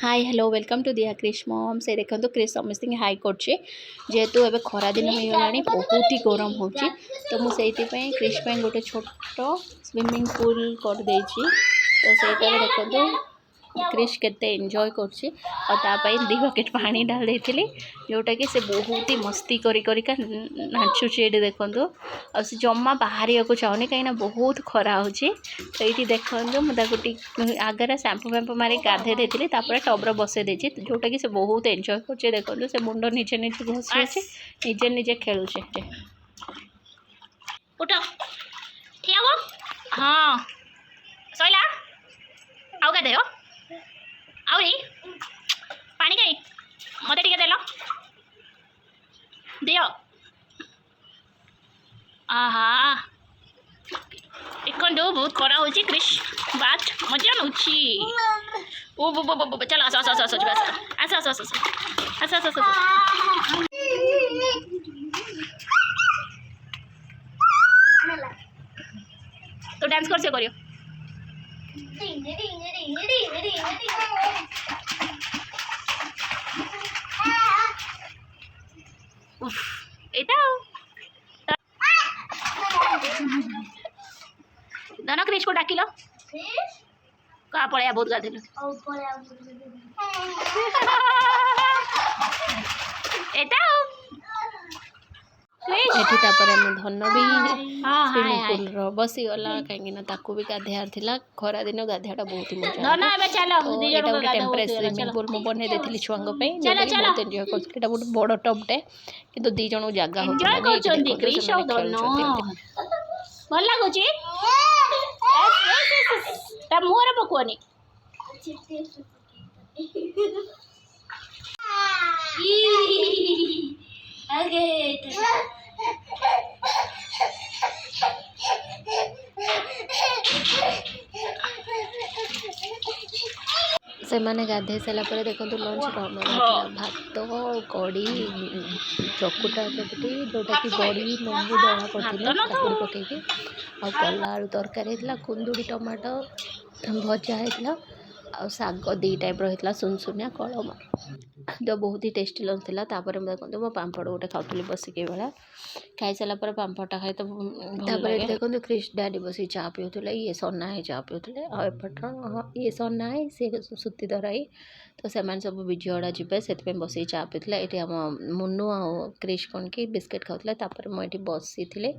Hi hello welcome to दिया Krrish mom से देखो क्रिश समस्त हाई कर जेहेतु एवं खरा दिन हो गला बहुत ही गरम हो तो मुझे क्रिश गोटे छोट स्विमिंग पूल कर तो सहीटा देखो क्रिश केते एंजॉय करतापाई 2 बकेट पानी ढाल देती जोटा कि से बहुत ही मस्ती करिका नाचुचे ये देखो आ जमा बाहर को चाहूनी कहीं बहुत खरा हो तो ये देखो मुझे आगे शैम्पू फैम्पू मारी गाधे देती टब्र बसई देती जोटा कि से बहुत एंजॉय कर देखो से मुंड निजे निजे घसी निजे निजे खेलुचे उठ हाँ सैला आउ गाधे आउरी पानी कहीं मत टे देल दियो आहा देखो बहुत खरा हो क्रिश बात मजा नौ ओ बो चलो आस आस आस आस आस आस आस आस आस आस तो डांस कर से करियो धन क्रिश को डाकिल कहा पड़े बहुत गाधे एठी धन भी स्विमिंग पूल बसीगला कहीं भी गाधेयार था खरा दिन गाधेटा बहुत मजा गोटे टेम्परेरी स्विमिंग पूल मुझे बनई देती छुआ बहुत एंजॉय कर बहुत बड़ टपटे कि 2 जन जगह भल लगुच मुहर पकुआनी से मैंने गाधे सारापर देखो लंच भात कड़ी चकुटा चकुटी जोटा कि बड़ी लेंबू दला कर पकईकि आला आलू तरकारी कुंदुड़ी टमाटो भजा होता आ शाग 2 टाइप रही सुनसुनिया कलम तो बहुत ही टेस्टी लगे देखो मो पापड़ गोटे खाऊली बसिक भाया खाई सारापर पापड़टा खाई तो देखो क्रिश डैडी बस चा पीऊे ये सन्ना है चा पीऊे आपर ये सन्ना है सी सुती धराई तो से सब विजयवाड़ा जी से बस चा पीते ये आम मुनु आ क्रिश कौन कि बिस्किट खाऊे मुझे बसी थी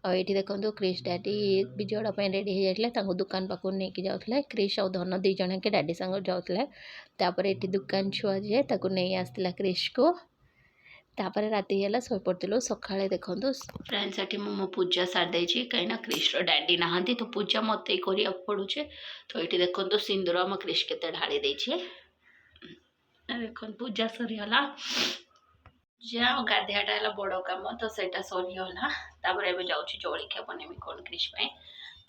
और देखो क्रिश डैडी विजयवाड़ा रेडी हो जाते दुकान पाक नहीं जाते क्रिश और धन 2 जन के डैडी सांग जाते ये दुकान छुआ जे नहीं आसला क्रिश को तापर राति है शोपड़ू सका देखो फ्रेंड्स ये मो पूजा सारी कहीं क्रिश डैडी नहांती तो पूजा मत कर पड़ुचे तो ये देखो सिंदूर आम क्रिश के ढाली देछे देख पूजा सरीगला पूजा गाधेटा है बड़ कम तो सहीटा सरीगला ए जाऊँगी जलिखिया बनमी कौन क्रिश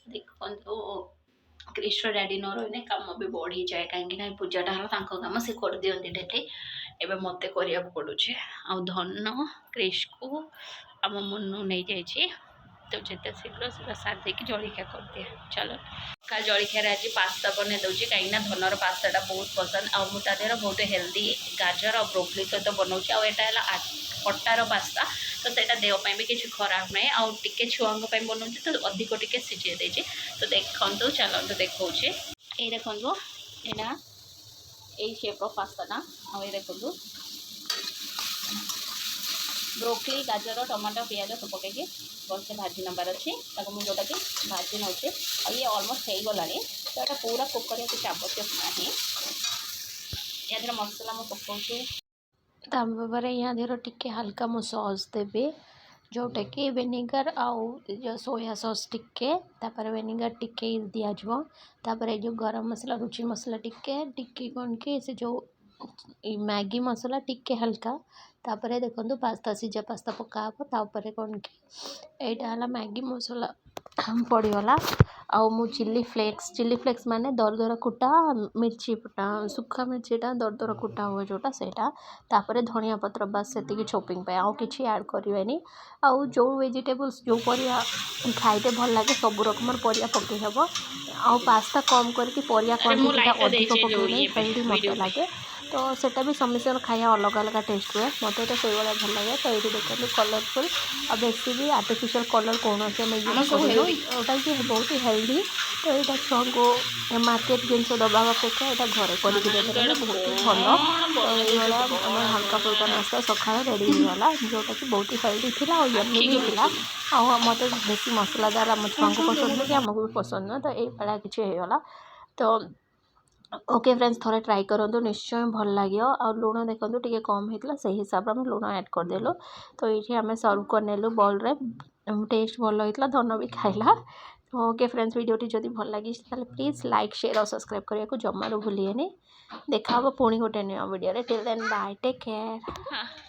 देखो क्रिश डैडी न रही कम भी बढ़ी जाए कहीं पूजाटा है कम से कर दिखती डेली एवं मत करने पड़ुचे आ धन क्रिश को आम मुनु नहीं जाइए तो जिते शीघ्र शीघ्र सार दे जलिखिया कर दिए चलो का जलिखिया आज पास्ता बन दूसरी कहीं धनर पास्ताटा बहुत पसंद आ मुझे बहुत हेल्दी गाजर और ब्रोकली सहित बनाऊँ आटा अटार पास्ता तो सहीटा देहपाई भी किसी खराब ना आउ टे छुआ बनाऊँ तो अधिक टे सीझे देती तो देखो चलते देखा ये देखो यहाँ यही शेप पास्ताटा आ देखो ब्रोकली गाजर टमाटो पियाज सब पकईकि भलसे भाजी नबार अच्छे मुझे जोटा कि भाजी नौचे ये अलमोस्ट हो गला तो यहाँ पूरा कुक करने किसी आवश्यक ना या मसला मुझे पकाऊे तापर यहाँ देर टिके हल्का मु सॉस देवी जोटा कि विनेगर आउ जो सोया सॉस टिके तापर विनेगर टिके दिज्व तापर जो गरम मसला रुचि मसला टिके टिके कौन कि से जो मैगी मसला टिके हल्का तापर देखो पास्ता सीझा पास्ता पका तापर कौन कि यहाँ मैगी मसला पड़गला आउ मु चिल्ली फ्लेक्स माने दरदरा कुटा मिर्ची फुटा सुखा मिर्चीटा दरदरा कुटा हुए जोटा सेटा तापर धनिया पत्र बस से चॉपिंग पे आउ किसी ऐड करवानी आउ जो वेजिटेबल्स जो परिया खाइते भल लगे सब रकम परिया पकई हेब आउ पास्ता कम करके परिया क्वांटिटीटा अधिक पकईले हेल्दी मत लगे तो सेटा भी समस्या खाया अलग अलग टेस्ट हुए मत तो से भाई भल लगे तो ये देखते कलरफुल आ बेसी भी आर्टिफिशियल कलर कौन से जोटा कि बहुत ही हेल्दी तो यहाँ छुआ को मार्केट जिनस दबा अपेक्षा यहाँ घरे कर बहुत ही भल तो ये हल्का फुल्का नाश्ता सका रेडी होगा जोटा कि बहुत ही हेल्दी थी और यम्मी भी थी आ मत बेसी मसलादार आम छुआ को पसंद नहीं कि आमको भी पसंद ना तो ये किसी होगा तो ओके फ्रेंड्स थोड़े ट्राई करूँ निश्चय भल लगे और लुण देखो टे कम होता से हिसाब से लुण ऐड करदेलु तो ये आम सर्व करनेलु बॉल रे टेस्ट भल होता धन भी खाइला ओके फ्रेंड्स वीडियोटी जदि भल लगी प्लीज लाइक शेयर और सब्सक्राइब करने को जमारू भूलिए देखा पुणी गोटे new video till then bye take care.